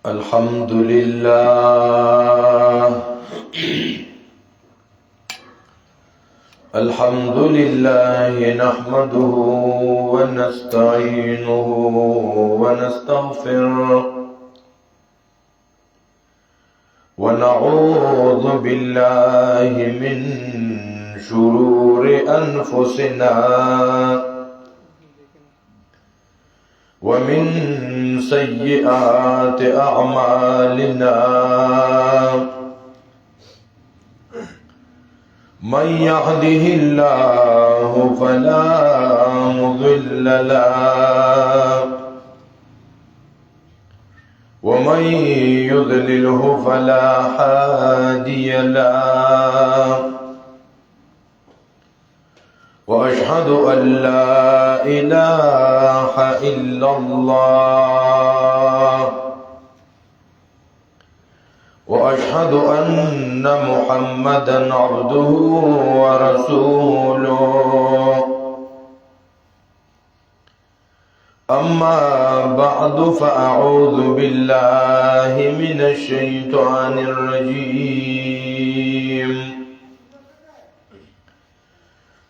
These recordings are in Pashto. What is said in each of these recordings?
الحمد لله الحمد لله نحمده ونستعينه ونستغفره ونعوذ بالله من شرور أنفسنا ومن سيئات أعمالنا من يهده الله فلا مضل له ومن يضلله فلا هادي له وأشهد أن لا إله إلا الله وأشهد أن محمدا عبده ورسوله أما بعد فأعوذ بالله من الشيطان الرجيم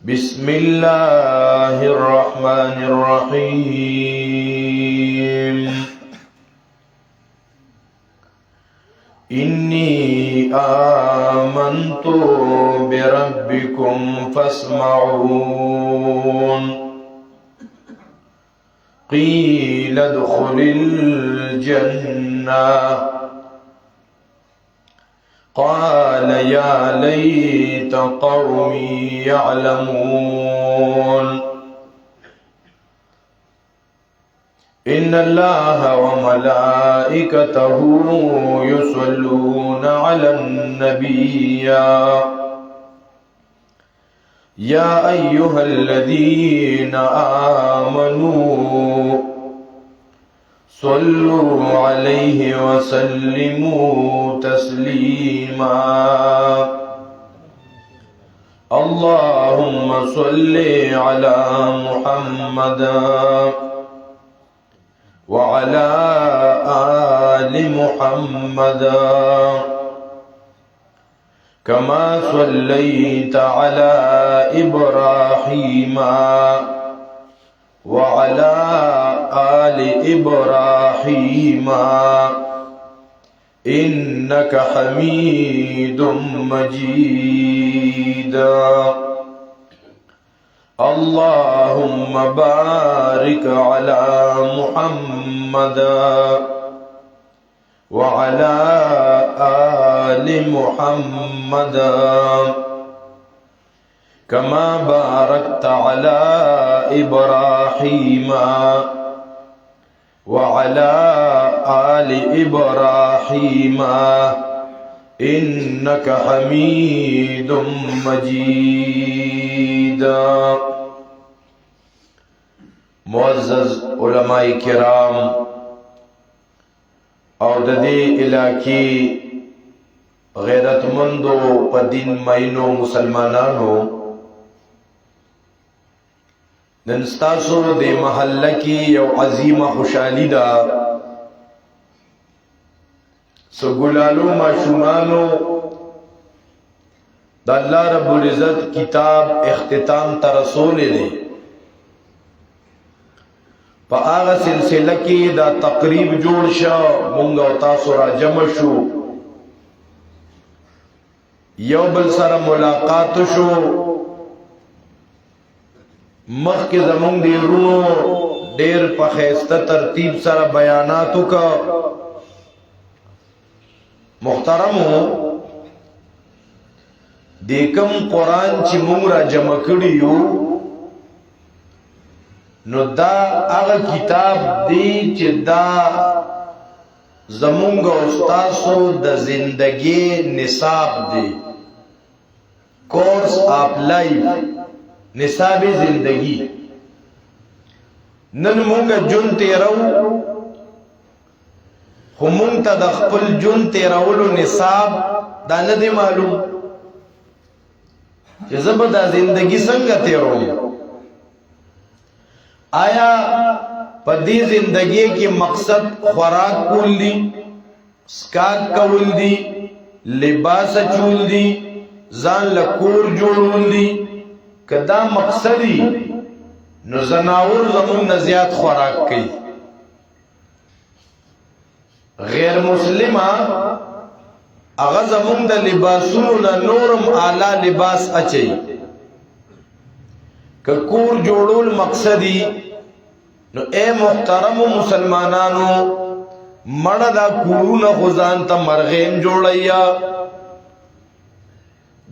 بسم الله الرحمن الرحيم إني آمنت بربكم فاسمعون قيل ادخل الجنة قال يا ليت قومي يعلمون إن الله وملائكته يصلون على النبي يا أيها الذين آمنوا صلوا عليه وسلموا تسليما اللهم صل على محمد وعلى آل محمد كما صليت على إبراهيم وعلى آل إبراهيم إنك حميد مجيد اللهم بارك على محمد وعلى آل محمد كما باركت على إبراهيم وعلى آل إبراهيم إنك حميد مجيد معزز علماء کرام او د دې علاقې غیرتمندو په دین مینو مسلمانانو نن ستاسو د محله کې یو عظیمه خوشحالي ده سګولالو ماشومانو د الله رب العزت کتاب اختتام ته رسولې دی په هغه سلسله کې دا تقریب جوړ شو مونږ او تاسو را جمع شو یو بل سره ملاقات شو مخکې زمونږ د ورونو ډېر په ښایسته ترتیب سره بیانات وکړه محترمو د کوم قرآن چې مونږ را جمع کړي یو نو دا هغه کتاب دی چې دا زمونږ او ستاسو د زندګۍ نصاب دی کورس آف لائف نصاب زندگی نن مونږه جون تیرو خو مونږ ته د خپل جون تیرولو نصاب دا نه دی معلوم چې زه به دا زندگی څنګه تیروم آیا په دې زندگی کې مقصد خوراک کول دي سکاک کول دي لباس چول دي ځان له کور جوړول دي که دا مقصدی نو زناور زمون نه زیات خوراک کوي غیر مسلمه هغه زمون د لباسونو نه نورم اعلی لباس اچي که کور جوړول مقصدی نو اے محترم مسلمانانو مړه دا کورونه خزان ته مرغیم جوړیا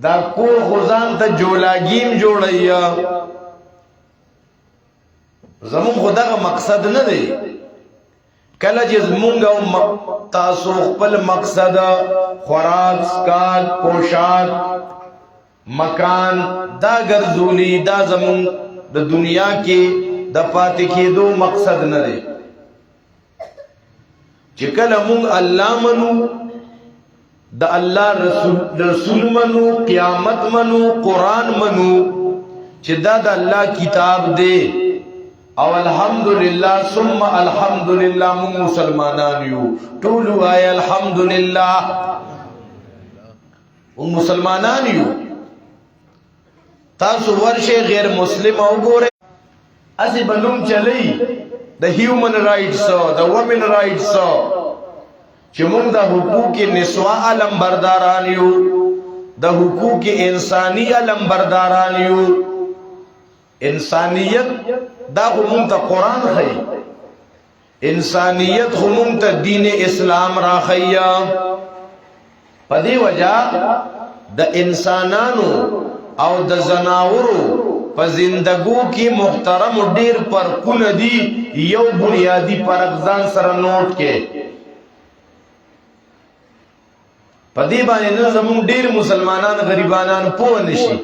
دا کور خزان ته جولاگیم جوړیا زمون خدغه مقصد نه دی کله چې زمونږ تاسو خپل مقصد خوراک سکاک پوشاک مکان دا ګرځولي دا زمون د دنیا کې د پاتې کېدو مقصد نه دی چې کله مونږ الله منو د الله رسول منو قیامت منو قرآن منو چې دا د الله کتاب دی او الحمدللہ ثم الحمدللہ مونږ مسلمانان یو ټول وای الحمدللہ مونږ مسلمانان یو تاسو ورشه غیر مسلم وګوره اسی بلوم چلی د هیومن رائټس د وومن رائټس چې موږ د حقوق نسواء علم برداران یو د حقوق انسانی علم برداران یو انسانیت دا موږ ته قرآن خي انسانیت موږ ته دین اسلام را خیا په دې وجہ د انسانانو او د زناورو په زندګو کې محترم ډیر فرقونه دي یو بنیادی فرق ځان سره نوٹ کې په دې باندې زموږ ډیر مسلمانان غریبانان پوه نشي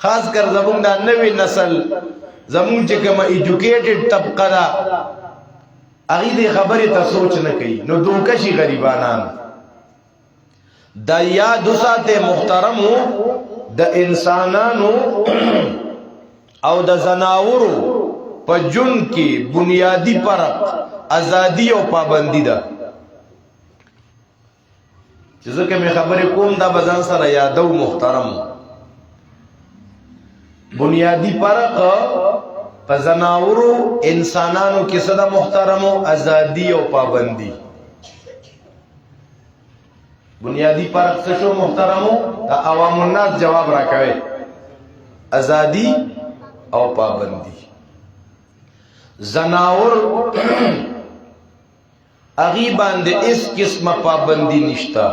خاص کر زموږ د نوې نسل زموږ چې کوم ایجوکیټډ طبقه ده هغه دې خبره ته سوچ نه کوي نو دوکشي غریبانان د یاد وساته محترمو د انسانانو او د زناورو په جون کې بنیادی فرق ازادي او پابندی ده چې ځکه مې خبرې کوم دا بزن سره یادو محترم بنیادی فرق په زناورو انسانانو کې صدا محترمو ازادي او پابندی بنیادی فرق څه شو محترمو دا عوام الناس جواب راکوي ازادي او پابندی زناور اغي باندې اس قسمه پابندی نشتا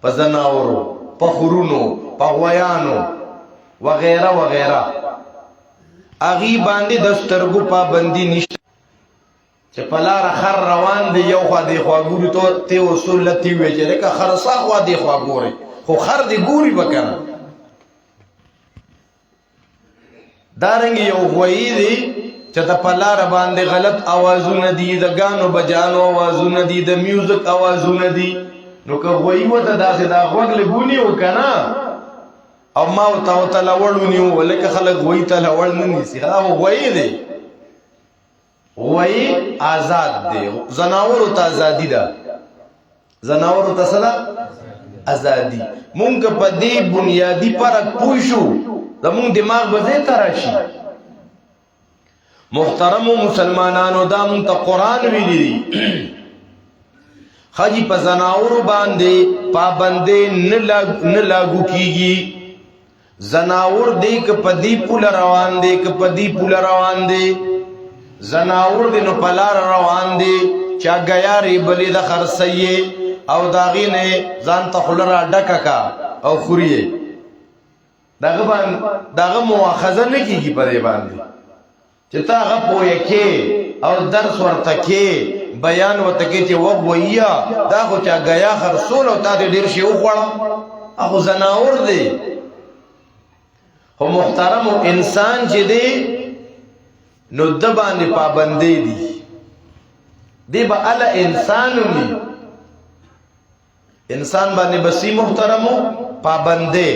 په زناورو په خورونو په غویانو وغیرہ وغیرہ اغي باندې د سترګو پابندی نشتا چې پلار خر روان دی یو خوا دی خوا ګوري ته اصول لتی وی چې لکه خرصا خوا دی خوا ګوري خو خر دی ګوري وکنه دارنګ یو غوی دی چې د پلار باندې غلط आवाजونه دي د غانو بجانو आवाजونه دي د میوزیک आवाजونه دي نو که غوی وته داسې دا غوګل بونی وکنه او ما او تعالی وړونی ولکه خلک غوی ته لوړ نه نيسي دا غوی دی غوی آزاد دی زناورو ته ازادي ده زناورو ته سره ازادي مونږ په دې بنیادی فرق پوښو زمون دماغ به تراشي محترم مسلمانانو دا مون ته قران ویلي دي خاجي په زناورو باندې پابندې نه لاګو کیږي زناور دې ک پدی پول روان دې ک پدی پول روان دې زناور دې نو پلار روان دې چا غیاري بلې د خرسي او داغي نه ځان ته خلرا ډککا او خوري داغه مؤاخذه نه کیږي په دې باندې چې تا غ پوهه کې او درس ورته کې بیان ورته کې چې وغویا دا خو چا غیا خرصول او تا دې ډیر شی وخوړ اخو زناور دی خو محترم انسان چې دی نو د باندې پابندې دي دی با الا انسانومی انسان باندې بسی محترمو پابندې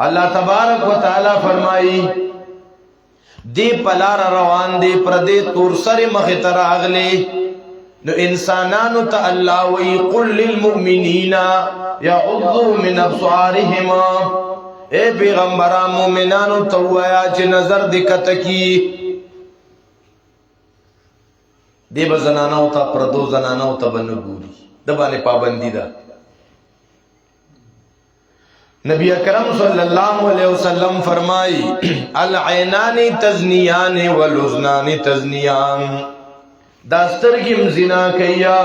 اللہ تبارک و تعالی فرمائی دی پلار روان دی پردی تور سر مخطر اغلی نو انسانانو تا اللہ وی قل للمؤمنین یعضو من ابصارهم اے پیغمبران مومنانو توایا چه نظر دکت کی دی بزنانو تا پردو زنانو تا بنگوری دبانے پابندی دا نبی اکرم صلی اللہ علیہ وسلم فرمائی العینان تزنیان والعزنان تزنیان داسترگم زنا کیا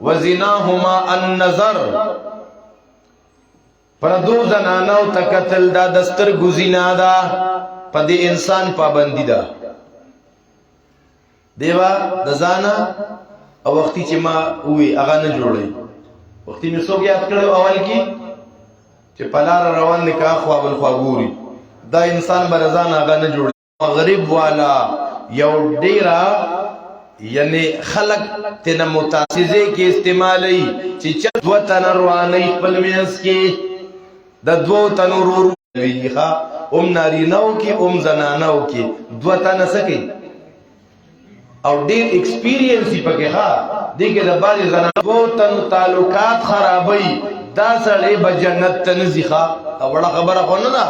وزناہما النظر پردو زنانو تکتل دا دسترگو زنا دا پا دی انسان پابندی دا دیوا دزانا او وقتی چی ما اوی اغا نجوڑی وقتی میں سو گیاد کرو اول کی چی پلار روان نکاح خواب الخوابوری دا انسان برزان آغا نجوڑی مغرب والا یو دیرا یعنی خلق تینا متاسزے کے استعمالی چی چل دو تن روانی پلمینس کے دا دو تن رورو ام ناریناو کی ام زناناو کی دو تن سکی او دیر ایکسپیرینسی پکے خواہ دیکھے دا باری زناناو دو تن تعلقات خرابی دا سڑے بجنت تنزی خواہ او بڑا خبر خونو دا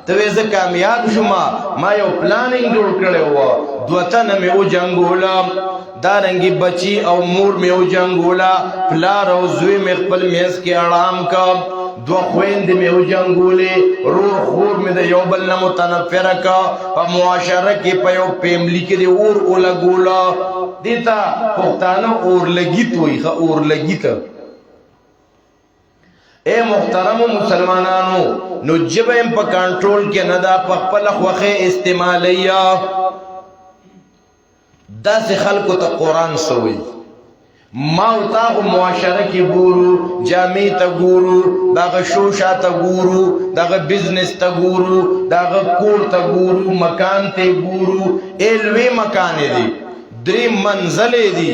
تویز کامیاب شما ما یو پلاننگ جوڑ کرے ہوا دوتن میں او جنگولا دارنگی بچی او مور میں او جنگولا پلار او زوی میں خپل میز کے اڑام کا دو خویند میں او جنگولے روح خور میں دا یو بلنا متنفر کا پا معاشرہ کی پا یو پیملی کے دے اور اولا گولا دیتا پختانا اور لگیت ہوئی خواہ اور لگیتا اے محترم مسلمانانو نو جبہم پا کنٹرول کے ندا پا پلخ وخی استعمالیا دا سے خلقو تا قرآن سوئی ماو تاغو معاشرہ کی گورو جامعی تا گورو داغ شوشا تا گورو داغ بزنس تا گورو داغ کور تا گورو مکان تے گورو ایلوی مکانے دی دریم منزلے دی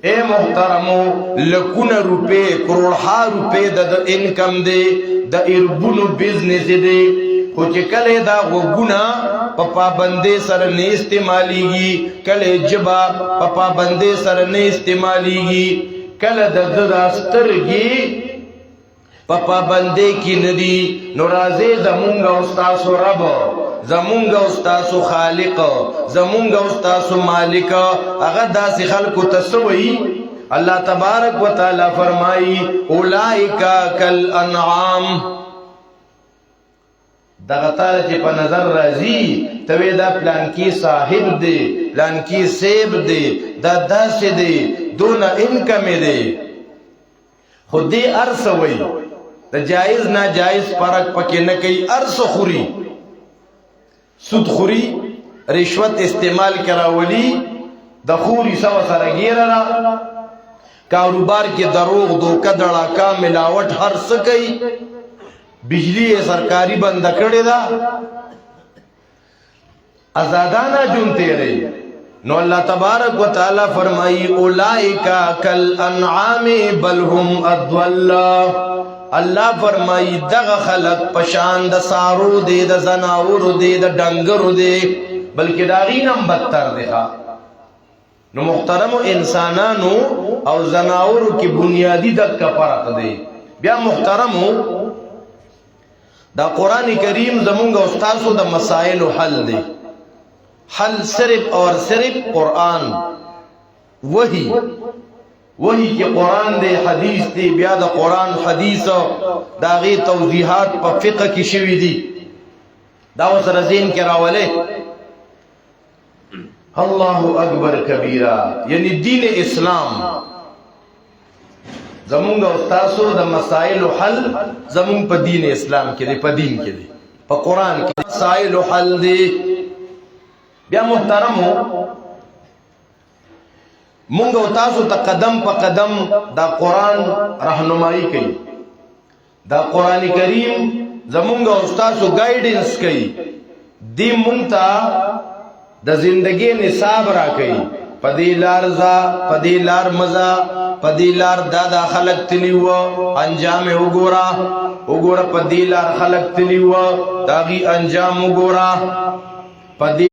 اے محترمو لکون روپے کروڑہا روپے دا انکم دے دا اربونو بزنس دے خوچ کلے دا غگونا پپا بندے سر نے استعمالی گی کلے جبا پپا بندے سر نے استعمالی گی کل دا دسترگی پپا بندے کی ندی نرازے زمونگا استاسو رب زمونگا استاسو خالق زمونگا استاسو مالک اگر دا سی خلق تسوئی اللہ تبارک و تعالی فرمائی اولائکا کل انعام دا غطار چی پا نظر رازی توی دا پلان کی صاحب دے پلان کی سیب دے دا داس دے دون انکم دے خود دے ارس وی دا جائز نا جائز پرک پکی نکی ارس خوری سود خوری رشوت استعمال کراولی دا خوری سو سرگیر را کاروبار کی دروغ دوکہ دڑاکا ملاوٹ ہر سکی بجلی سرکاری بند کردے دا ازادانہ جنتے رہی نو اللہ تبارک و تعالی فرمائی اولائکا کل انعام بل ہم اضل اللہ فرمائی دغ خلق پشان دا سارو دے دا زناور دے دا ڈنگر دے بلکہ داغینم بدتر دیکھا نو محترم انسانانو او زناور کی بنیادی دک کا فرق دے بیا محترمو دا قرآن کریم زمونگا استاسو دا مسائل حل دے حل صرف اور صرف قرآن وہی کی قرآن دے حدیث دے بیا دا قرآن حدیث دا غی توضیحات پا فقہ کی شوی دی دا وسر زین کے راولے اللہ اکبر کبیرہ یعنی دین اسلام زمونگا استاسو دا مسائل حل زمونگ پا دین اسلام کے دے پا دین کے دے پا قرآن کے دے مسائل حل دے بیا محترمو مونگا استاسو تا قدم پا قدم دا قرآن رہنمائی کئی دا قرآن کریم زمونگا استاسو گائیڈنس کئی دی مونگتا د زندگی نصاب را کوي پدی لار زا پدی لار مزا پدی لار دادا خلق تلیو انجام وګورا پدی لار خلق تلیو داغي انجام وګورا پدی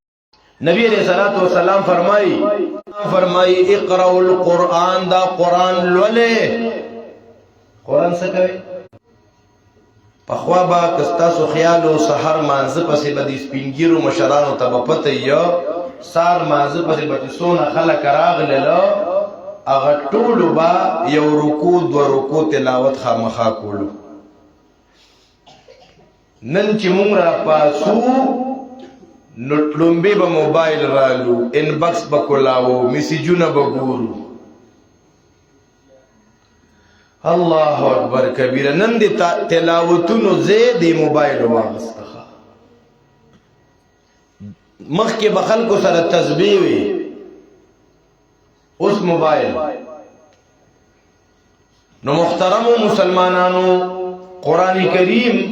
نبی علیہ الصلوۃ والسلام فرمائی اقرأوا القرآن دا قرآن لولے قرآن څه کوي پخوا با کستاسو خیالو سحر مانزه پسې بدی سپینګیرو مشرانو ته پته یا سار مانزه پسې بچ سونه خلک راغلل هغه ټول با یو رکوع دو رکوع تلاوت خامخا کولو نن چې مونږ را پاسو نو لومبه به موبایل رالو انباکس بکولاو میسیجونه بګورو الله اکبر کبیر نن دې تلاوتونو زید موبایل واغستخه مخکې بخلکو سره تسبیح وي اوس موبایل نو محترم مسلمانانو قران کریم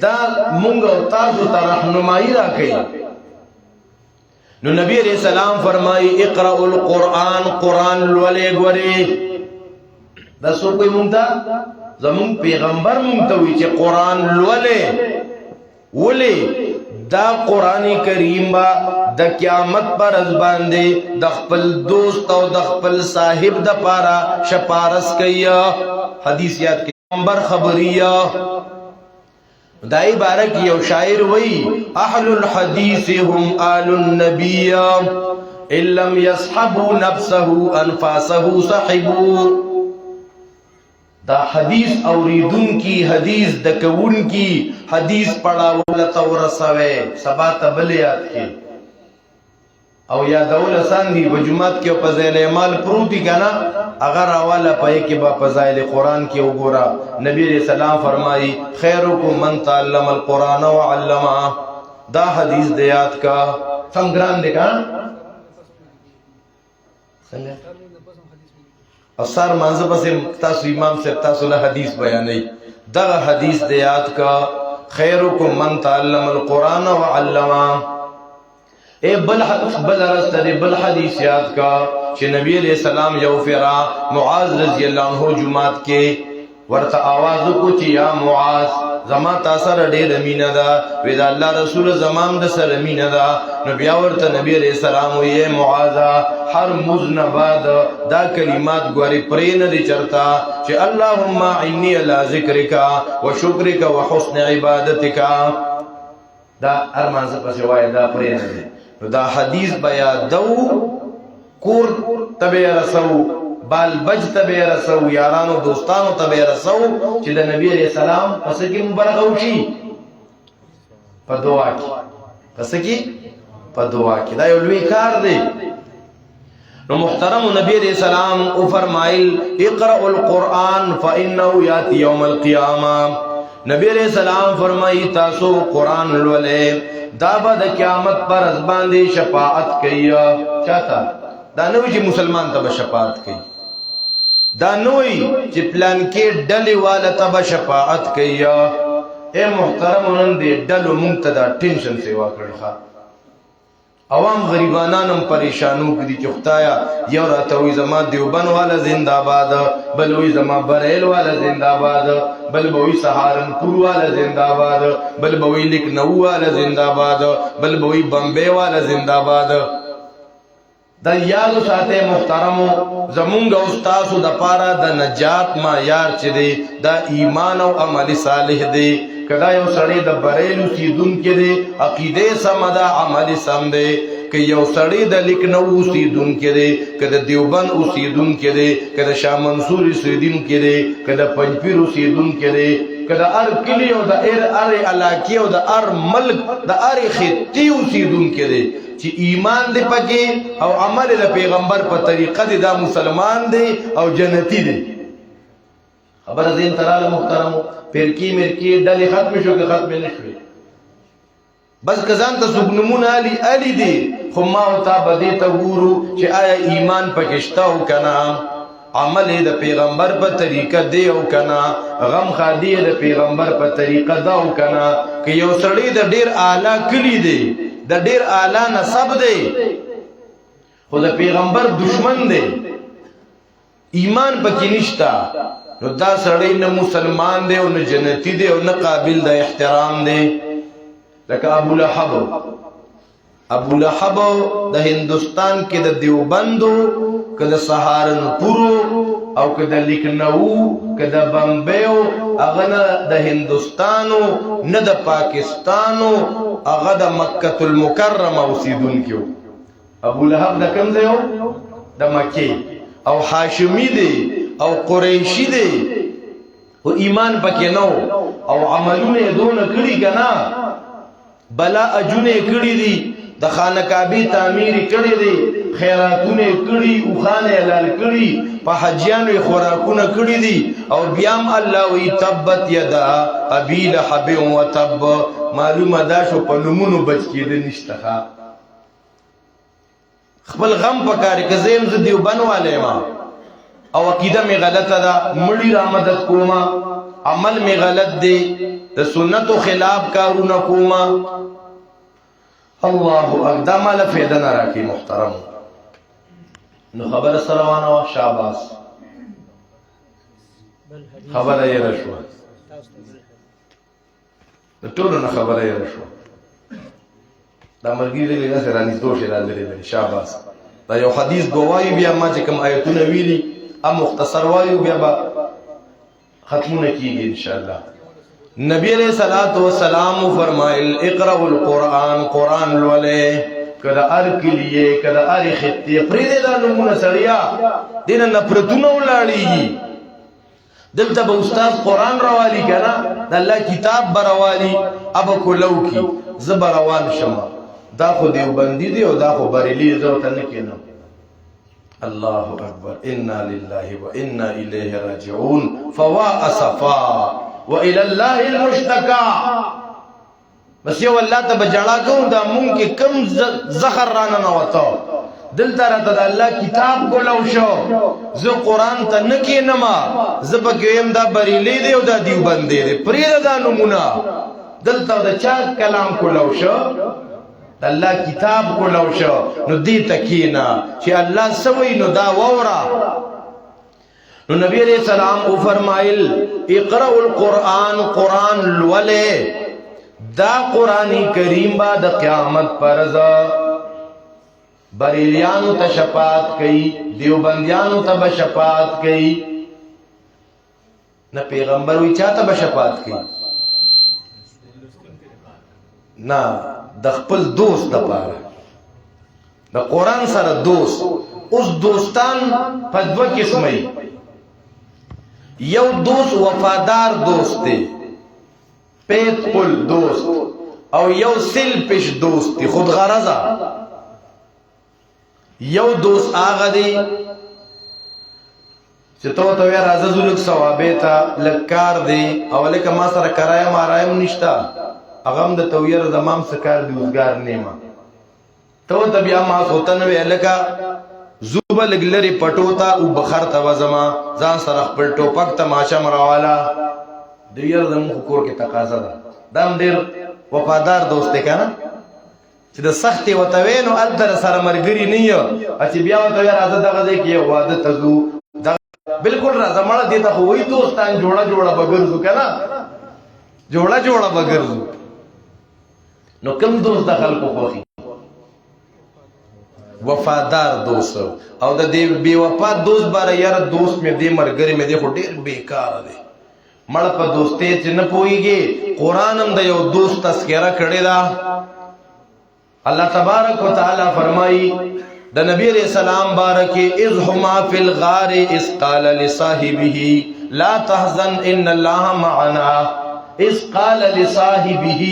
دا مونږ او تاسو ته راهنمایي راکړي نو نبی علیہ السلام فرمائی اقرأوا القرآن قرآن لولے گورے دا سو کوئی مونتا زمون پیغمبر مونتا ہوئی چے قرآن لولے وولے دا قرآن کریم با دا قیامت پر ازبان دے دا خپل دوست او دا خپل صاحب دا پارا شپارس کیا حدیث یاد کی پیغمبر خبریہ دائی بارک یو شاعر وی اہل الحدیث هم آل النبی ان لم يصحبوا نفسه انفاسه صحبوا دا حدیث اوریدن کی حدیث دکون کی حدیث پڑھاولت ورسوے سبا تبلیات کی او یا دول ساندی بجمعات کی پزیل اعمال پروتی کنا اگر اوالا پائے کہ با فضائل قرآن کی اگورا نبی علیہ السلام فرمائی خیرکم من تعلم القرآن وعلمہ دا حدیث دیات کا سنگران دیکھا اثار منظر پس تاسو امام سے تاسو حدیث بیانی دا حدیث دیات کا خیرکم من تعلم القرآن وعلمہ اے بل رستہ بل حدیث یاد کا کہ نبی علیہ السلام یو فرا معاذ رضی اللہ عنہ جماعت کے ورطا آوازو کو چی یا معاذ زمان تاثر دیر امین دا ویدہ اللہ رسول زمان دا سر امین دا نبی آورتا نبی علیہ السلام ویے معاذا ہر مزنباد دا کلمات گواری پرین دی چرتا چی اللہم عنی علی ذکرکا و شکرکا و حسن عبادتکا دا ارمان سے پسی وائی دا پرین دی دا حدیث بیا دو کور تبی رسو بال بج تبی رسو یارانو دوستانو تبی رسو چی دا نبی علیہ السلام پس کی مبرغوشی پا دعا کی پس کی پا دعا کی دا یولوی کار دے نو محترم نبی علیہ السلام او فرمائل اقرأوا القرآن فإنہو یاتی یوم القیامہ نبی علیہ السلام فرمائی تاسو قرآن لولے دابا دا قیامت پر ازبان دے شفاعت کیا چاہتا دا نوی چی مسلمان تبا شفاعت کی دا نوی چی پلان کے ڈلی والا تبا شفاعت کیا اے محترم انہوں دے ڈلو منتدا ٹینشن سیوا کرخا عوام غریبانانم پریشانو کدی چختایا یو راتوی زمان دیوبن والا زندہ باد بلوی زمان بریل والا زندہ باد بل بوی سہارنپور والا زندہ باد بل بوی لکھنؤ والا زندہ باد بل بوی بمبے والا زندہ باد دا یادو ساتے محترمو زمونگ استاسو دا پارا دا نجات ما یار چی دے دا ایمان و عمل صالح دے کدا یو سڑی دا بریلو سیدون کے دے عقیدے سمدا عمل سم دے کہ یو سڑی دا لکھنؤ سیدون کے دے کدا دیوبند سیدون کے دے کدا شاہ منصور سیدون کے دے کدا پنجپیر سیدون کے دے کدا ار کلیو دا ار علاقیو دا ار ملک دا ار خطیو سیدون کے دے چی ایمان دے پکے او عمل دا پیغمبر پا طریقہ دے دا مسلمان دے او جنتی دے خبر دین ترال محترمو پھرکی مرکی ڈالی ختم شو کہ ختم نشوی بس کزان تا سبنمون آلی دے خماو تا بدے تا گورو چی آیا ایمان پکشتاو کنا عمل دا پیغمبر پا طریقہ دے او کنا غم خادی دا پیغمبر پا طریقہ دا او کنا کہ یو سڑی دا دیر آلہ کلی دے د ډیر اعلی نسب دی خو د پیغمبر دشمن دی ایمان پکې نشتا نو دا سړی نه مسلمان دی او نه جنتی دی او نه قابل د احترام دی لکه ابو لهب د هندوستان کې د دیوبندو که د سهارنپورو او که د لکنو که د بمبیو هغه نه د هندوستانو نه د پاکستانو هغه د مکة المکرمه اوسیدونکي ابو لهب د کوم ځای د مکې او هاشمي دی او قریشي دی او ایمان پکې نو او عملونه یې دونه کړي که نه بلا اجونه یې کړي دي د خانه کعبې تعمیر کړي دي خیراتونه کړي اوخانه حلال کړي په حجیانو یې خوراکونه کړي دي او بیا هم الله وی تبت یدا ابي لهب وتب معلومه دا شو په نومونو بچ کېده نشته خپل غم پکاري که زه یم زه دیوبند والی ما او عقیده می غلطه ده مړي را مدد کوما عمل می غلط دی د سنتو خلاف کارونه کوما الله اکبر دا مال فایده نه راکې محترم نو خبره سره روانه وه شاباس خبره یې رشوه د ټولو نه خبره یې رشوه دا مرګي دې نه سره نږدې شي راځي شاباس دا یو حدیث گواہی بیا ما چې کوم آیتونه ویلي ام مختصر وایو بیا به ختمونه کیږي ان شاء الله نبی علیہ الصلوۃ والسلام فرمایل اقرأوا القرآن قرآن لولے کدا ار کلیے کدا ار خطے پریدے دا نمونه سړیا دین نفرتونه ولاړیږي دلته به استاد قرآن روالی کنا د الله کتاب بروالی اب کولو کی زبر روان شمه دا خو دیوبندی دی او دا خو بریلی زوته نه کینم الله اکبر انا لله وانا الیه راجعون فوا اسفا والى الله المشتكى بس یو الله ته بجړه کوم دا مونږ کې کم زخر رانه نه وته دلته راته د الله کتاب کولو شو زه قرآن ته نه کینما زه به کوم دا بریلی دی او دا دیوبند دی پرې دا نمونه دلته د چا کلام کولو شو الله کتاب کولو شو نو دې تکینا چې الله سوي نو دا وورا نو نبی علیہ السلام او فرمایل اقرأوا القرآن قرآن لولے دا قرآنی کریم با دا قیامت پرزا بریلیانو تا شفاعت کئی دیوبندیانو تا بشفاعت کئی نا پیغمبر وی چاہتا بشفاعت کئی نا د خپل دوست د پاره د قرآن سره دوست اوس دوستان په دوه قسمه یو دوست وفادار دوست دی faithful دوست او یو selfish دوست دی خود غرضه یو دوست هغه دی چې تو ته راځه زلک ثوابه ته لکار دی او لکه ما سره کرایم مارایم نشتا اغم د تویر زمام سکار دیوزگار نیما تو تبیا ما سوتن وی لکا زوبا لگلری پټوتا او بخر تا وزما ځان سره خپل ټوپک تماشا مراوالا دیر زمو کور کې تقاضا ده دام ډیر وفادار دوست دی کنه چې د سختي وتوینو التر سره مرګري نه یو چې بیا وته راځه دغه دې کې واده تزو بالکل راځه مړه دې ته وای دوستان جوړه بغرزو کنه جوړه بغرزو نو کم دوست د خلکو خوخي وفادار دوست او د دې بے وفا دوست بار یار دوست مې دې مرګري مې دې خو ډېر بیکار دی مړ په دوستې چې نه پويږي قران هم د یو دوست تذکرہ کړی دا الله تبارک وتعالى فرمایي د نبی علیہ السلام بارکه اذ هما فی الغار اذ قال لصاحبه لا تحزن ان الله معنا اذ قال لصاحبه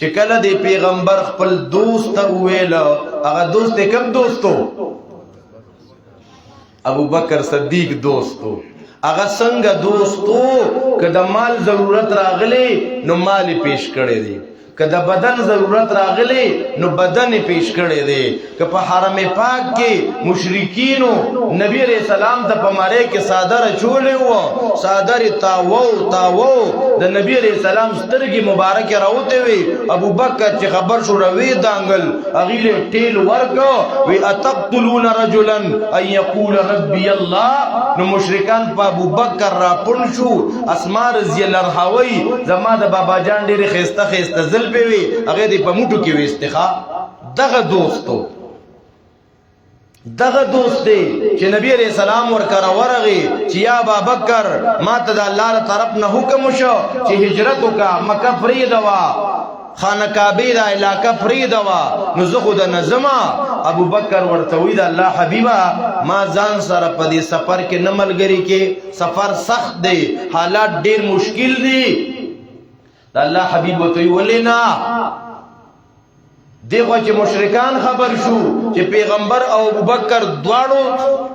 چې کله د پیغمبر خپل دوست ویل هغه دوست کوم دوستو ابو بکر صدیق دوستو هغه څنګه دوستو که د مال ضرورت راغلی نو مال پیش کړی دی که د بدن ضرورت راغلی نو بدن پیش کړی دی. که په حرم پاک کې مشرکینو نبی علیہ السلام ته په مړی کې څادر اچولی و، څادر تاوو د نبی علیہ السلام سترګې مبارکې راوتې وې. ابوبکر چې خبر شو روی دانګل هغې له ټیل ورکړ، وی اتقتلون رجلا ان یقول ربی الله. نو مشرکان په ابوبکر راپون شو. اسماء رضی الله عنها وی زما د بابا جان ډېرې ښایسته ښایسته زلفې وې، هغې دې په موټو کې ویستې. دغه دوست دی چې نبی علیہ السلام ورکره ورغی چې یا ابابکر ما ته د الله له طرف نه حکم وشو چې هجرت وکړه، مکه پرېږدوه، خانه کعبې دا علاقه پرېږدوه، نو زه خو د نه ځمه. ابوبکر ورته وایي د الله حبیبه ما ځان سره په دې سفر کې نه ملګري کې، سفر سخت دی، حالات ډېر مشکل دي. د الله حبیب ورته وایي ولې نه؟ دیخوا چې مشرکان خبر شو چې پیغمبر او ابوبکر دواړو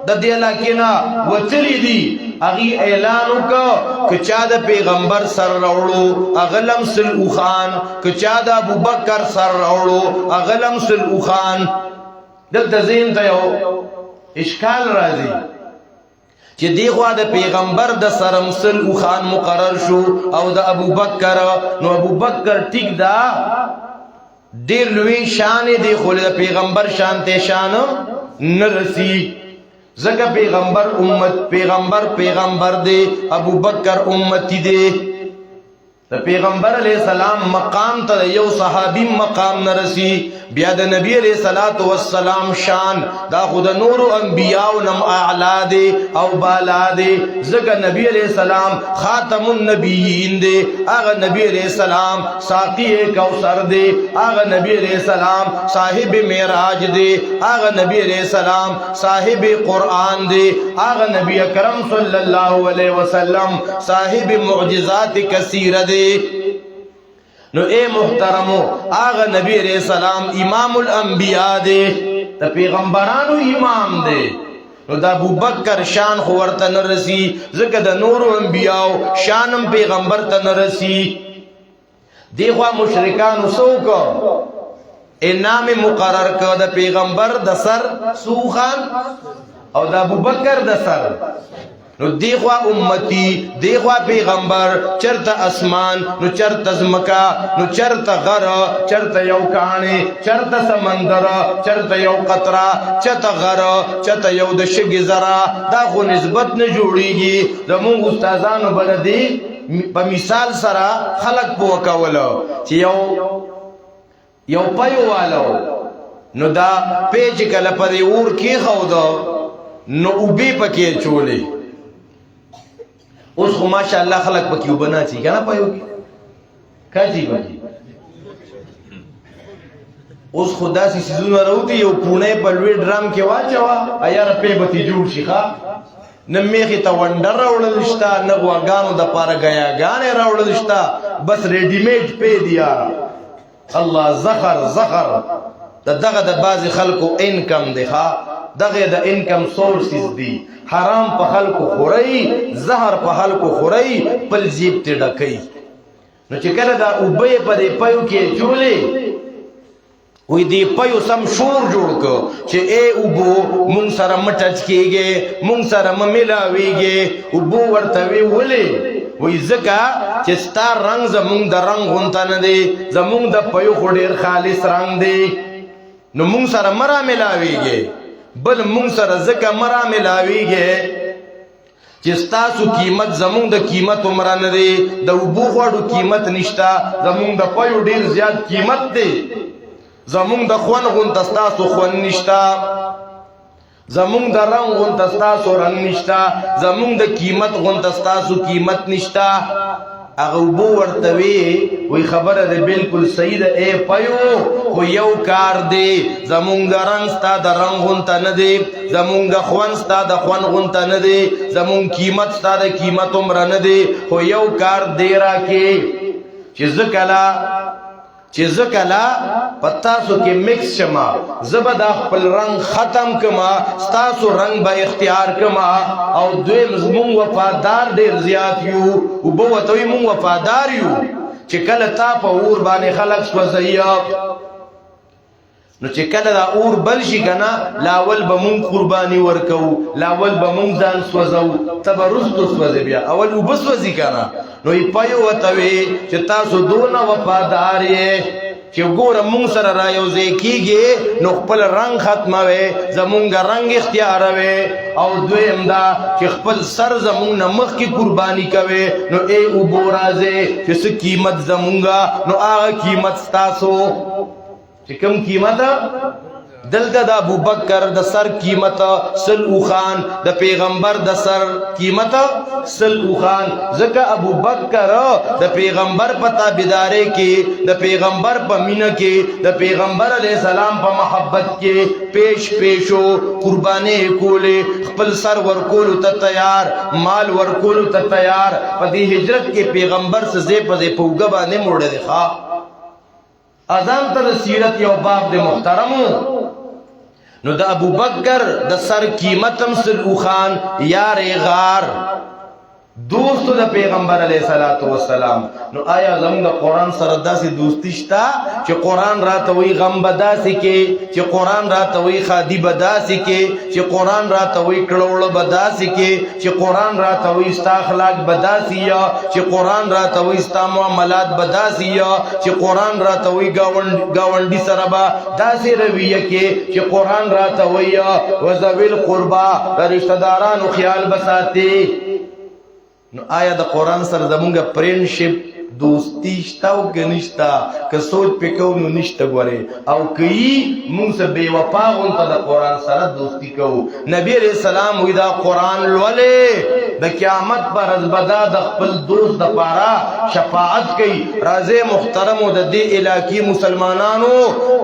د دې علاقې نه وتلي دي، هغې اعلان وکړ که چا د پیغمبر سر راوړو هغه لمسل اوخان، که چا د ابوبکر سر راوړو هغه لمسل اوخان. دلته ذهن ته یو اشکال راځي چې دیخوا د پیغمبر د سر مسل اوخان مقرر شو او د ابوبکر، نو ابوبکر ټیک دا ډېر لوی شان دی، خو د پیغمبر شان ته شان نه رسی. ځکه پیغمبر دی، ابوبکر امتی دی. د پیغمبر علیہ السلام مقام ته یو صحابی مقام نه رسی. بیا د نبی علیہ الصلوۃ والسلام شان دا خود نور انبیاء نم اعلی دی او بالا دی. ځکه نبی علیہ السلام خاتم النبیین دی، هغه نبی علیہ السلام ساقی کوثر دی، هغه نبی علیہ السلام صاحب معراج دی، هغه نبی علیہ السلام صاحب قرآن دی، هغه نبی اکرم صلی الله علیہ وسلم صاحب معجزات کثیره دی. نو اے محترمو آغا نبی علیہ السلام امام الانبیاء دے، دا پیغمبرانو امام دے. نو دا ابوبکر شان خو ورته نه رسی، ځکه د نورو انبیاء شانم پیغمبر ته نه رسی. دیخوا مشرکانو سوکو انعام مقرر که د پیغمبر د سر سوخان او د ابوبکر د سر. نو دیخوا امتی، دیخوا پیغمبر، چرتا اسمان، نو چرتا زمکا، نو چرتا غر، چرتا یو کانی، چرتا سمندر، چرتا یو قطرہ، چرتا غر، چرتا یو د شګي زرا. دا خو نسبت نه جوړیږي. زمونږ استادانو بلدي په مثال سره خلق پوه کولو چې یو پایو والو نو دا پیچ کله پر اور کې خودو نو اوبې پکې چولې. اوس خو ماشاءالله خلق پکې وبنا چی کنه پایو کې کاجی باندې. اوس خدا سي سيزونه راوتی یو پونه په لوی ډرام کې واچوا ایار په بتی جوړ شي ښا. نه میخي ته وندر راوړل شتا، نه غواګانو د پاره غیاګانې راوړل شتا، بس ریډی میډ په دیا. الله زخر دغه د بعض خلکو انکم دی ښا، دغه د انکم سورسز دی. حرام په خلکو خوري، زهر په خلکو خوري، بل جیب ته ډکې. نو چې کله دا اوبې په دې پيو کې چولې وې دې پيو سم شور جوړ کو چې اے اوبو مونږ سره مټچ کېږي، مونږ سره ملاويږي. اوبو ورته وی ولې وې ځکه چې ستا رنگ زمونږ د رنگ غونته نه دی، زمونږ د پيو خو ډېر خالص رنگ دی، نو مونږ سره مرا ملاويږي. بل مونږ سره ځکه مرا ملاويږي چې ستاسو قیمت زمونږ د قیمت عمره نه دی، د اوبو غوړو قیمت نشته، زمونږ د پيو ډېر زیات قیمت دی. زمونږ د خوان غونته ستاسو خوان نشته، زمونږ د رنگ غونته ستاسو رنگ نشته، زمونږ د قیمت غونته ستاسو قیمت نشته. هغه اوبو ورته وی خبره ده بالکل صحیح ده اے پيو، خو یو کار دی، زمونږ د رنگ ستا د رنگ غونته نه دی، زمونږ د خوان ستا د خوان غونته نه دی، زمونږ قیمت ستا د قیمت عمره نه دی. خو یو کار دی راکې چې زکلا پتاسو کې مکس شما، زبدا خپل رنگ ختم کما، ستاسو رنگ با اختیار کما. او دویم مون وفادار ډیر زیات یو، او بو وتوی مون وفادار یو، چې کله تا په اور باندې خلق سوځي نو چې کله دا اور بل شي کنه لاول به مونږ قرباني ورکو لاول به مونږ ځان سوځو تبرست سوځي بیا اول وبسوځي کنه نو یې پيو وتوي چې تاسو دونه وفادار یې چې ګوره مونږ سره را یو ځای کېږي نو خپل رنګ ختموي زمونږ رنګ اختیاروي او دویم دا چې خپل سر زمونږ نه مخکې قرباني کوي نو ای اوبو راځئ چې څه قیمت زمونږه نو هغه قیمت ستاسو چې کوم قیمت دلته د ابو بکر د سر قیمت سل اوخان د پیغمبر د سر قیمت سل اوخان ځکه ابو بکر د پیغمبر په تابعداري کې د پیغمبر په مینه کې د پیغمبر علی السلام په محبت کې پیشو قرباني کولې خپل سر ورکول ته تیار مال ورکول ته تیار په دې هجرت کې پیغمبر سزه په دې پوګه باندې موړه دی ښا اذان تر سیرت یو باب د محترمو نو د ابو بکر د سر قیمتم سلوخان یار غار دوستو د پیغمبر علیہ الصلوۃ والسلام نو آیا زموږ د قران سره داسې دوستی شته چې قران راته وی غم بداسي کې چې قران راته وی خادي بداسي کې چې قران راته وی کړهول بداسي کې چې قران راته وی ستا اخلاق بداسي یا چې قران راته وی ستا معاملات بداسي یا چې قران راته وی گاونډي سره با داسې رویه کې چې قران راته وی وذویل قربا رشتہ دارانو خیال بساتي نو آیا د قران سره زمونږ فرینډشپ دوستی شته او کنيشتا که سوچ پکو نو نشته غوري او کئی مونږ سه بے وفا غونته د قران سره دوستی کو نبی علیہ السلام وی دا قران لولې د قیامت پر ورځ بدا د خپل دوست د پاره شفاعت کوي راځي محترمو د دې علاقې مسلمانانو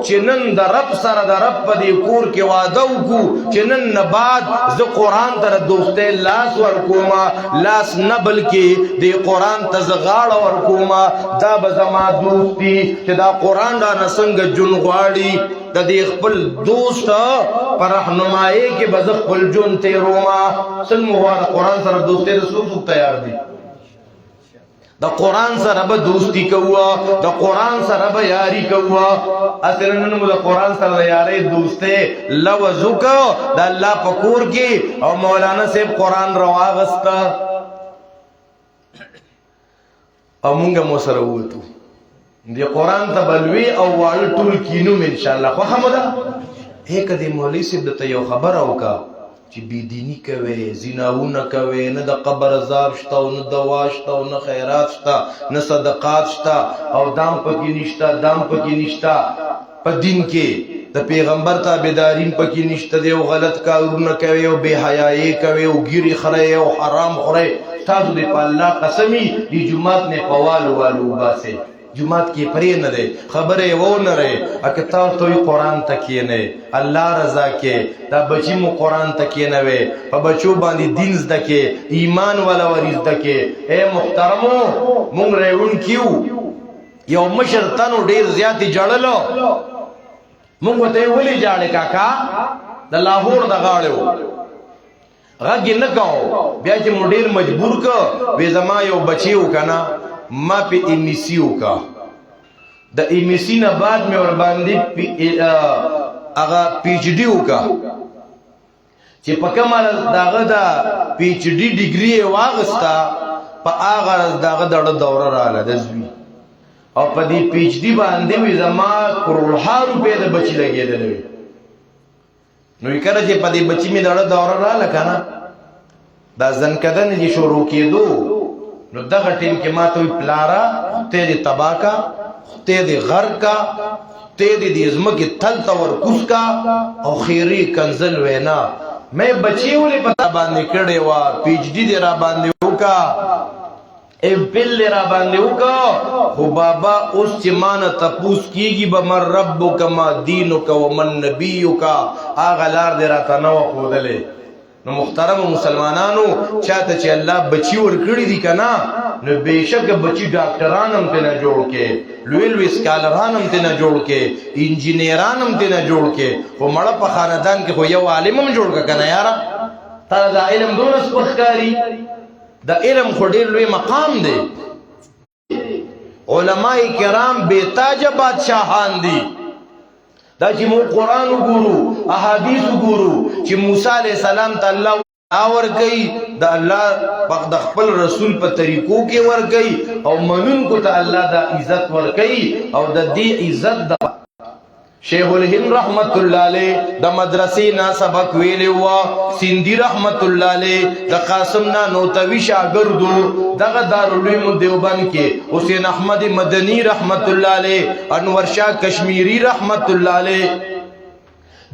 چې نن د رب سره د رب په دې کور کې وعده وکړو چې نن نه بعد ز قران در دوستي لاس ورکوما لاس نه بلکې د قران ته زغاړه ورکوما دا به زما دوستی چې دا قران را نسنګ جون غواړي د دې خپل دوست پر رهنمایي کې به خپل جون تیروما څنګه قران سره دوستي رسول تیار دي د قران سره به دوستی کوه د قران سره به یاري کوه اصل نن موږ د قران سره یاري دوسته لوزکو د الله پکور کې او مولانا صاحب قران رواغستا او مونږ مو سره وته دی قران ته بلوي او وال ټول کینو ان شاء الله خو حمدا هیڅ دې مولوی صاحب ته یو خبر اوکا چې بی دینی کوي زناونه کوي نه د قبر عذاب شته او نه دوا شته او نه خیرات شته نه صدقات شته او دام پکې نشته دام پکې نشته په دین کې د پیغمبر تابعدارین پکې نشته دی او غلط کارونه کوي او بے حیايي کوي او ګيري خره او حرام خوره تاسو دې په الله قسمی دی جمعات نه پوالو والو باسه جمعات کې پرې نه ده خبره و نه رہے اګه تاسو ته قرآن تکې نه الله رضا کې دا بچی مو قرآن تکې نه وي په بچو باندې دین زده کې ایمان ولا ورز زده کې اے محترمو مونږ رېون کیو یو مشر تنو ډیر زیاتی جړلو مونږ ته ولي جاړه کاکا د لاهور د غاړو غږ نه کاو بیا چې مډیر مجبور ک وې زما یو بچیو کنا ما په امیسیو کا د امیسی نه بعد مې ور باندې هغه پی ایچ ډی وکا چې په کومه داغه دا پی ایچ ډی ډیګري واغستا په هغه داغه د دوره رااله د زوی او په دې پی ایچ ډی باندې وې زما کروڑه روپے د بچی لګیدل نو کله چې په دې بچی می دړه دوره رااله کنه دا ځنکدن دي شروع کېدو نو دغه ټیم کې ما ته پلارا ته دې تباکا ته دې غر کا ته دې ازمکه تل تور کوس کا او خیری کنزل وینا مې بچی ولې پتا باندې کړي وا پی ایچ ډی دې را باندې وکا ام پل را باندې وکا خو بابا اوس چې مان تپوس کیږي بمر ربک ما دینک ومن نبیک اغه لار دې را تنو خودلې نو محترم مسلمانانو چاته چې الله بچی ور کړی دي کنه نو بهشکه بچی ډاکټران هم ته نه جوړ کې لوی لوی سکالران هم ته نه جوړ کې انجینران هم ته نه جوړ کې خو مړه په خاندان کې خو یو عالم هم جوړ کنه یارا تا دا علم دونه سپخکاری دا علم خو ډیر لوی مقام دی علماء کرام بے تاج بادشاہان دی دا چې مو قرآن وګورو احادیث وګورو چې موسی علیہ السلام ته الله اور گئی دا اللہ دا خپل رسول پا طریقوں کے ور گئی او منون کو تا اللہ دا عزت ور گئی او دا دی عزت دا شیخ الہند رحمت اللہ علیہ دا مدرسی نا سبق ویلے ہوا سندی رحمت اللہ علیہ دا قاسم نا نوتوی شاگردو دا دارالعلوم دیوبند کے حسین احمد مدنی رحمت اللہ علیہ انور شاہ کشمیری رحمت اللہ علیہ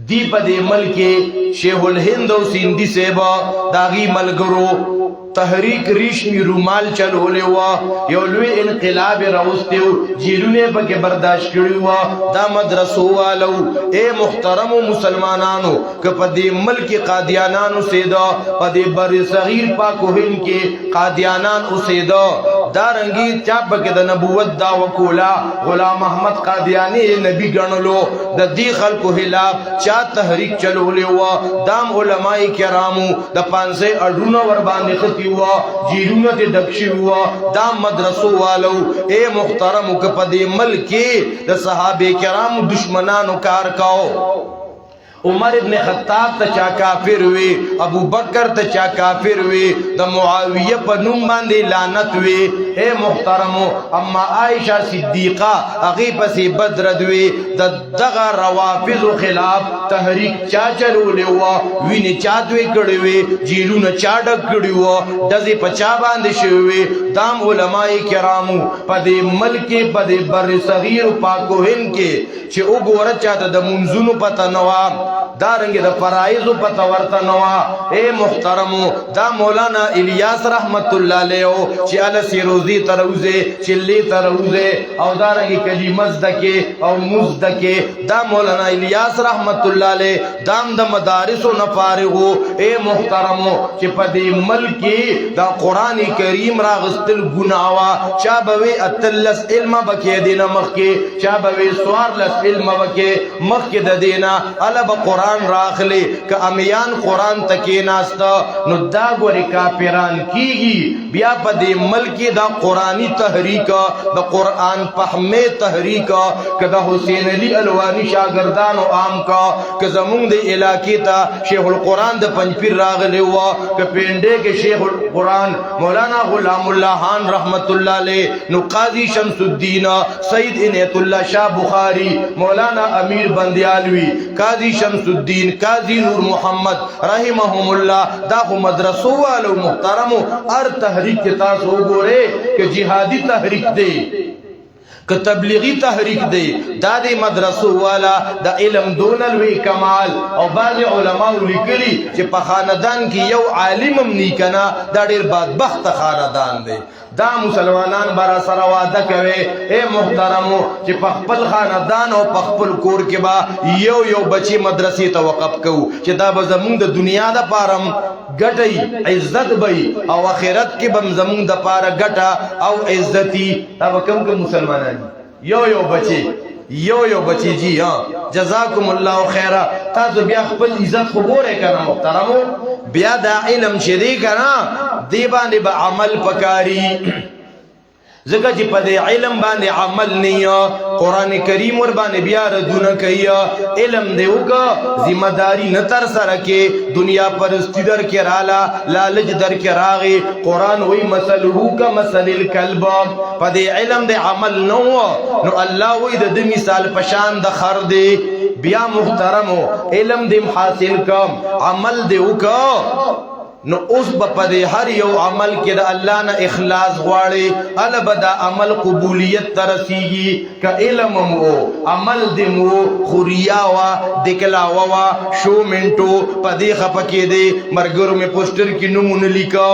دی پا دے ملکے شیخ الہند و سندی سیبا داغی ملگرو تحریک ریشمی رومال چلو لے ہوا یولوی انقلاب روستے ہو جیلونے پا کے برداشت کری ہوا دا مدرسو والو اے محترم و مسلمانانو کہ پا دے ملک قادیانانو سیدا پا دے بر صغیر پاکو ہن کے قادیانانو سیدا دا رنگی چاپ کے دا نبوت دا وکولا غلام احمد قادیانی نبی گنلو دا دی خلقو حلاف چا تحریک چلو لے ہوا دام علماء کرامو دا پانسے اڈونا وربانے خطی ہوا جیلونا تے دکشی ہوا دام مدرسو والو اے محترمو کپا دے ملکی دا صحابہ کرامو دشمنانو کار کاؤ عمر ابن خطاب تا چا کافر ہوئے ابو بکر تا چا کافر ہوئے دا معاویہ پا نوم باندے لانت ہوئے اے محترمو اما عائشہ صدیقہ اغیب سے بدرد ہوئے دا دغا روافظ و خلاف تحریک چا چلو لے ہوا وین چادوے کڑے ہوئے جیلون چاڑک کڑے ہوا دزے پچا باندے شوئے دام علماء کرامو پا دے ملکے پا دے بر صغیر پاکو ہن کے چھے اگو رچا دا منزونو پتا نوام دارنگی دا فرائضو پتا ورطا نوا اے محترمو دا مولانا الیاس رحمت اللہ لے ہو چی علسی روزی تروزے چلی تروزے او دارنگی کلی مزدکے او مزدکے دا مولانا الیاس رحمت اللہ لے دام دا مدارسو نفارغو اے محترمو چی پا دی ملکی دا قرآن کریم راغستل گناوا چابوی اتلس علم بکی دینا مخی چابوی سوارلس علم بکی مخی دا دینا علب قرآن راخلے کہ امیان قرآن تکی ناستا نو دا گوری کافران کی گی بیا پا دے ملکی دا قرآنی تحریکا دا قرآن پہمے تحریکا کہ دا حسین علی الوانی شاگردان و عام کا کہ زمون دے علاقی تا شیخ القرآن دا پنجپیر راغلے ہوا کہ پینڈے کے شیخ القرآن مولانا غلام اللہ خان رحمت اللہ لے نو قاضی شمس الدین سید انیت اللہ شاہ بخاری مولانا امیر بندیالوی قاضی شمس الدین قاضی نور محمد رحمہم اللہ دا خو مدرسو والو محترمو ار تحریک کے تاسو گورے کہ جہادی تحریک دے کہ تبلیغی تحریک دے دا دے مدرسو والا دا علم دونلوی کمال او بعض علماء لکلی چی پا خاندان کی یو عالمم نیکنا دا دیر بدبخت خاندان دے دا مسلمانان برا سروادہ کوئے اے محترمو چی پخپل خاندان او پخپل کور کے با یو بچی مدرسی توقف کو چی دا بزمون دا دنیا دا پارم گٹی عزت بئی او آخرت کی بم زمون دا پارا گٹا او عزتی دا بکم کم مسلمانان یو بچی جی ہاں جزاکم اللہ خیرہ تازو بیا خپل عزت خبورے کنا محترمو بیا دا علم شدی کنا دیبانی با عمل پکاری ذکر جی پا دے علم باندے عمل نیا قرآن کریم ور باندے بیا ردونا کیا علم دے ہوگا ذمہ داری نتر سرکے دنیا پرستی در کے رالا لالج در کے راغے قرآن وی مسلہو کا مسل الکلب پا دے علم دے عمل نو نو اللہ وی دے مثال پشان دا خر دے بیا محترمو علم دے حاصل کم عمل دے ہوگا نو اس با دے ہر یو عمل کے دا اللہ نا اخلاص غوارے علب دا عمل قبولیت ترسیگی کا علم مو عمل دے مو خوریاوا دکلاوا شو منٹو پا دے خپکے دے مرگروں میں پوسٹر کی نمون لکا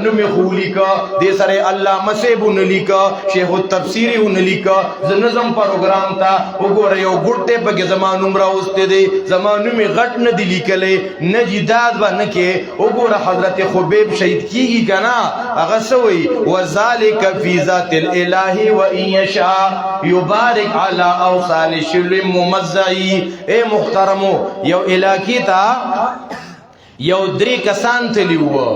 نمی خولی کا دے سرے اللہ مسیبو نلکا شیخ التفسیری نلکا زنظم پروگرام تا وہ گو رہے ہو گھٹے پا کے زمان نمرہ استے دے زمان نمی غٹ ندی لکلے نجیداد با نکے وہ گو حضرت خبیب شہید کی گی کنا اغسوئی وَذَلِكَ فِي ذَاتِ الْإِلَهِ وَإِن يَشَاء يُبَارِكْ عَلَىٰ أَوْصَالِ شِلْوٍ مُمَزَّعِ اے محترمو یو علاقی تا یو دری کسان تلی ہوا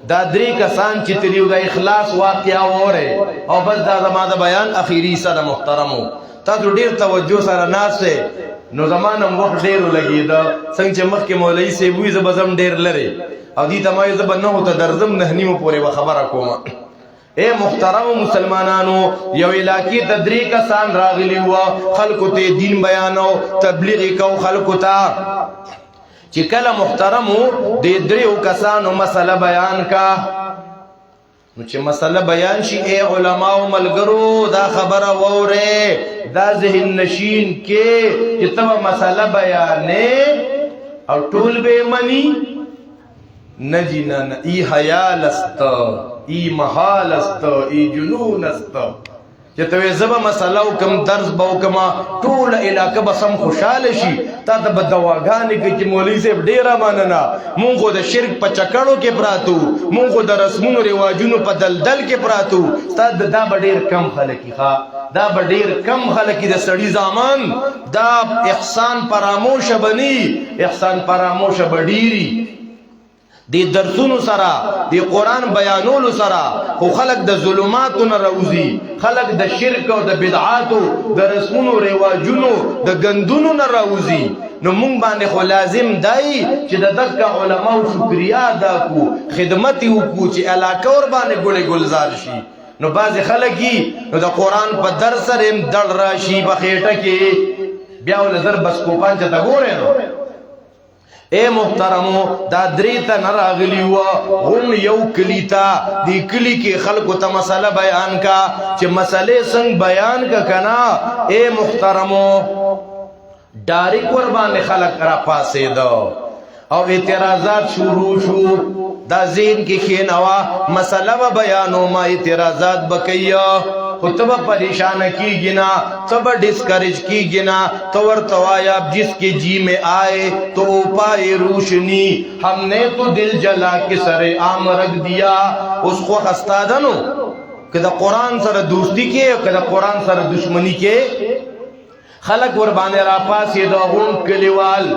دا درې کسان چې تلیو د اخلاص واقعا وره او بس دا زما د بیان اخیری سره محترمو تاسو ډیر توجه سره ناسه نو زمانم وخت ډیر لګیدا څنګه چې مخکې مولوی سی وې زبزم ډیر لري او دې تمایز زبنه ته درزم نه نیمه پورې خبره کومه اے محترم مسلمانانو یو علاقې ته درې کسان راغلي وو خلکو ته دین بیانو تبلیغ کو خلکو ته چې کله محترمو د دریو کسانو مسله بیان کا نو چې مسله بیان شي اے علماء ملګرو دا خبره ووره دا ذهن نشین کې چې تم مسله بیانې او ټول به منی نجی نه ای حیال است ای محال است ای جنون است چې ته زبا مسله او کم درس به وکما ټول علاقه به سم خوشاله شي تا ته بدواګانې کې چې مولوی صاحب ډیره مننه مونږ خو د شرک په چکړو کې پراتو مونږ خو د رسمونو رواجونو په دلدل کې پراتو تا دا به ډیر کم خلک ښه دا به ډیر کم خلک د سړی زمان دا احسان فراموش بني احسان فراموش بډيري دی درسونو سره دی قرآن بیانولو سره خو خلق د ظلماتو نه راوځي خلق د شرک او د بدعاتو د رسمونو رواجونو د غندونو نه راوځي نو مونږ باندې خو لازم دی چې د دغه علماو شکریا ادا کو خدمت وکړو چې علاقه ور باندې ګولې گلزار شي نو بعض خلک نو د قرآن په درس سره دړ راشي په خېټه کې بیا ول زر بس کوپان ته ګورې نو اے محترمو دا درې ته نه راغلي وو غون یو کلی ته دی کلی کې خلکو ته مسله بیان کا چې مسلې څنګه بیان کا کنا اے محترمو ډایرک ور باندې خلک را پاسې دو او اعتراضات شروع شو دا زین کې خینوا مسله بیانو ما اعتراضات بکیا خطبہ پریشان کیږي نا تب ڈسکریج کیږي نا تو ورتوایا جس کے جی میں آئے تو پائے روشنی ہم نے تو دل جلا کے سر عام رکھ دیا اس کو خستادنو کہ دا قرآن سر دوستی کے کہ دا قرآن سر دشمنی کے خلق وربانے را پاسی دا غن کلیوال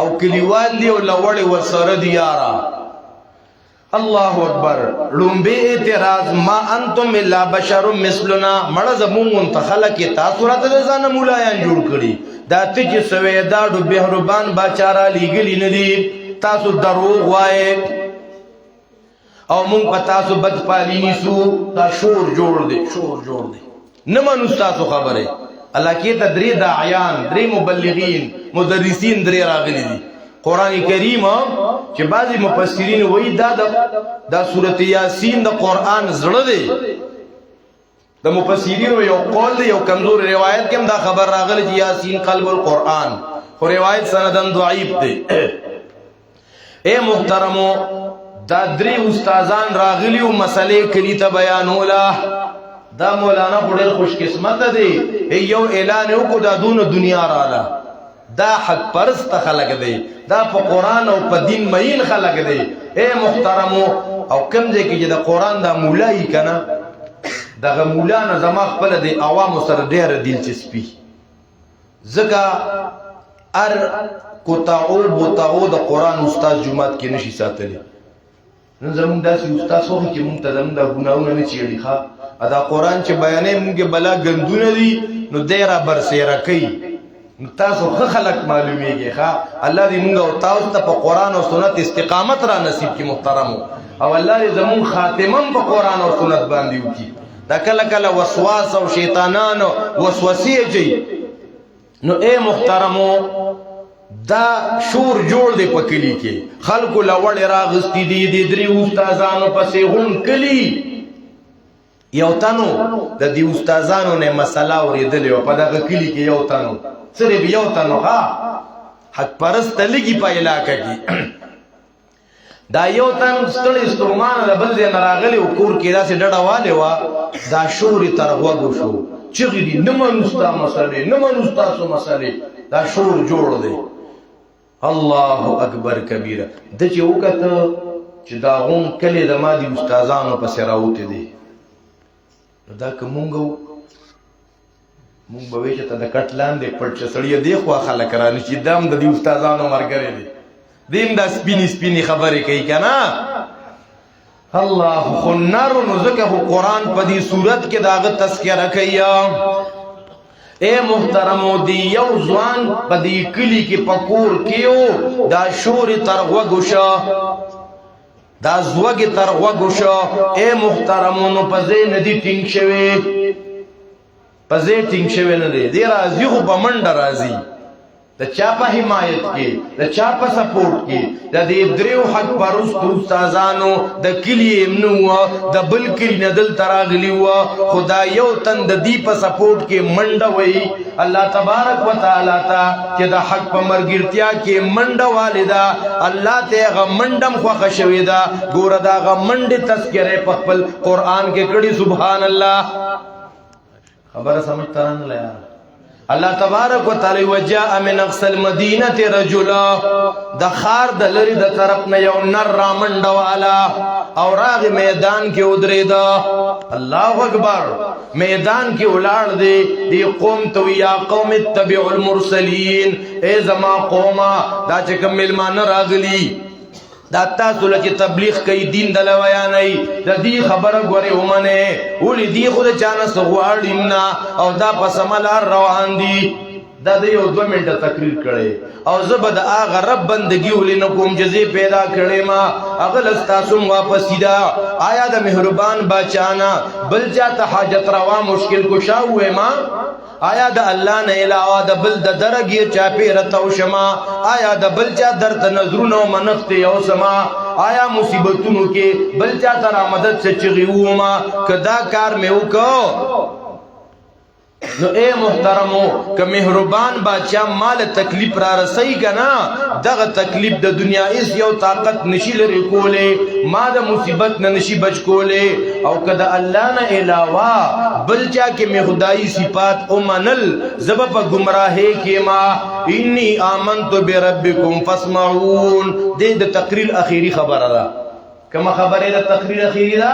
او کلیوال دی او لوڑی ورسر دیارا اللہ اکبر لومبی اعتراض ما انتم الا بشر مثلنا مړه زمون ته خلک تاسو راته ځان مولایان جوړ کړي دا ته چې سویدا ډو بهربان باچارا لیګلی ندی تاسو دروغ وای او مونږ په تاسو بد پالینی سو دا شور جوړ دی نه منو تاسو خبره الله کې تدری داعیان درې مبلغین مدرسین درې راغلي دي قرآن کریم چې بعضی مفسرین وایي دا سورۃ یاسین د قرآن زړه دی د مفسرین یو قول دی یو کمزور روایت کې دا خبر راغلی چې یاسین قلب القرآن خو روایت سندن ضعیف دی اے محترمو دا درې استادان راغلی او مسلې کلی ته بیانولا دا مولانا ډېر خوش قسمت دی یو اعلان وکړو دا دونه دنیا رااله دا حق پرست خلق دی دا په قرآن او په دین مین خلق دی اے محترمو او کم دی کې د قرآن دا مولای کنا دغه مولانا زما خپل دی عوام سره ډېر دلچسپي ځکه ار کوتاو بوتاو د قرآن استاد جمعات کې نشي ساتلی نن زمون داسې استاد سو چې مونږ ته زمون د ګناونه نه چیړي ښا دا قرآن چې بیانې مونږ بلا غندونه دي نو ډېر برسېره کوي تاسو خلق معلومیږي ښا الله دې موږ او تاسو ته په قرآن او سنت استقامت را نصیب کړي محترمو او الله دې زمون خاتمه په قرآن او سنت باندې وکړي دا کله کله وسواس او شیطانانو وسوسې کوي نو اے محترمو دا شور جوړ دی په کلی کې خلکو لوړ راغستی دي د درې استادانو پسې غون کلی یو تنو د دې استادانو نه مسله اوریدلې او په دغه کلی کې یو تنو سره بیا تنو ها حق پرست لګي په علاقه کې دا یو تن ستړي ستومان د بل ځای راغلی او کور کې داسې ډډه واله وا دا شوري تر وګو شو چې دې نه منستا مسلې نه منستا سو مسلې دا شور جوړ دی الله اکبر کبیره د چې وکړه چې دا غون کلی د مادي استادانو په سر راوته دي دا کومګو مونږ به وی چې ته د کټلان دې پټ سړی دی خو خلک را نشي دم د دې استادانو مرګره دي دیم دا سپینی خبرې کوي کنه الله خنر نو ځکه قرآن په دې صورت کې داغه تذکرہ کوي. اے محترمو دی یو ځوان په دې کلی کې پکور کېو دا شور تر غوږو شو دا زوګ تر غوږو شو. اے محترمو نو په ځای نه دي ټینګ شوی په ځای ټینګ شوی نه دی راځي خو په منډه راځي د چا په حمایت کې د چا په سپورټ کې د دې دریو حق پرستو استادانو د کلی امنو د بل کلی نه دل تراغلی و خدا یو تن د دې په سپورټ کې منډه وای الله تبارک وتعالى تا چې د حق په مرګرتیا کې منډه والدا الله ته غ منډم خوښ شوی دا ګوره دا غ منډه تذکرې په خپل قران کې کړي. سبحان الله. خبره سمجھ تران لیا الله تبارک وتعالى وجاء من اقصى المدينه رجلا د خار د لری د طرف نه یو نر رامنډ والا او راغ میدان کې ودرېدا. الله اکبر. میدان کې ولاړ دی قوم تو یا قوم اتبعوا المرسلین ای زما قومه دا چې کوم ملمان راغلی دا تاسو لکه تبلیغ کوي دین د لویا نه د دې خبره غوري ومنه ولې دی خو د چانه سغواړم نه او دا پسملار روان دي دا د یو 2 منټه تقریر کړي او زبد اغه رب بندگی ولې نه کوم جزې پیدا کړي ما اغل تاسو واپس دا آیا د مهربان بچانا بل جاته حاجت روا مشکل کشا ہوئے ما آیا د الله نه علاوه د بل د درګي چا پیرتو شما آیا د بل چا درت نظرونو منخت یو سما آیا مصیبتونو کې بل چا تر مدد سے چغیو ما کدا کار مې وکړو. نو اے محترمو که مهربان بادشاہ مال تکلیف را رسئی کنا دغه تکلیف د دنیا اس یو طاقت نشی لري کوله ما د مصیبت نه نشی بچ کوله او کدا الله نه علاوه بل چا کې می خدای صفات او منل زب په گمراهی کې ما انی آمنت بربکم فاسمعون. د تقریر اخیری خبره ده کما خبره د تقریر اخیری دا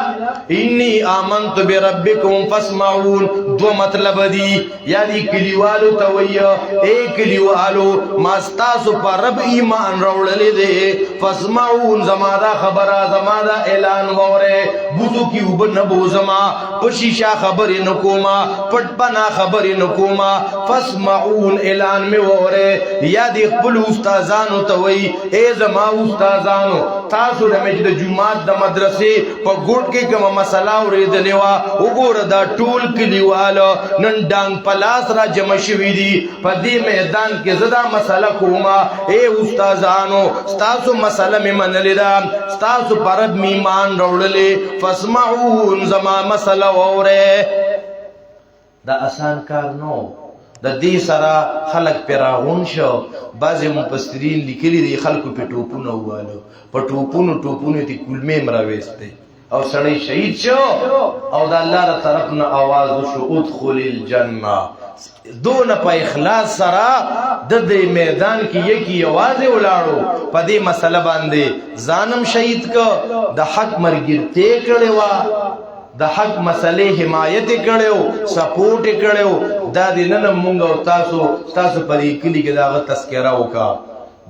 انی آمنت بربکم فاسمعون. دو مطلب دی یا دی کلیوالو تویا اے کلیوالو ماستاسو پر رب ایمان روڑلی دے فاسمعون زمادا خبره زمادا اعلان ووره بوزو کی اوبن نبوزما پشیشا خبری نکوما پٹ پنا خبری نکوما فاسمعون اعلان میں ووره یا دی خپل استازانو توی اے زما استازانو تاسو دمج د جمعه د مدرسې په ګوټ کې کومه مسله اورېدلې وه وګوره دا ټول کلیوالو نن ډانګ په لاس را جمع شوي دي په دې میدان کې زه دا مسله کومه اے استادانو ستاسو مسله مې منلې ده ستاسو په رب مې ایمان راوړلې فاسمعون زما مسله واورئ. دا آسان کار نو د دې سره خلق پیراغون شو. بعض مفسرین لیکلي دي خلکو په ټوپونه واله په ټوپونو ته کلمې مراويسته او سړی شهید شو او د الله تر طرف نه आवाज وشو ادخل الجنه. دون په اخلاص سره د دې میدان کې یکی आवाज ولاړو په دې مسله باندې ځانم شهید کو د حق مرګرته کړي وا د حق مسئلے حمایت کړو سپورټ کړو دا د نن مونږ او تاسو پرې کلی کې داغه تذکرہ وکا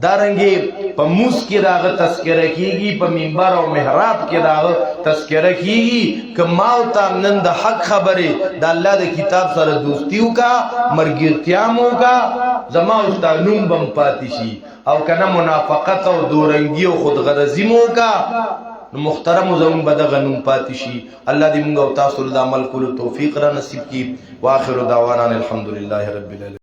دارنګي په موس کې داغه تذکرہ کیږي په منبر او محراب کې داغه تذکرہ کیږي کما او تام نن د حق خبره د الله د کتاب سره دوستیو کا مرګرتیا مو کا زما استادوم بم پاتې شي او کنه منافقت او دورنګي او خودغرضی مو کا محترم زمون بد غنوم پاتشي. الله دې موږ او تاسو له عمل کولو توفیق را نصیب کړي. واخر دعوانا الحمدلله رب العالمین.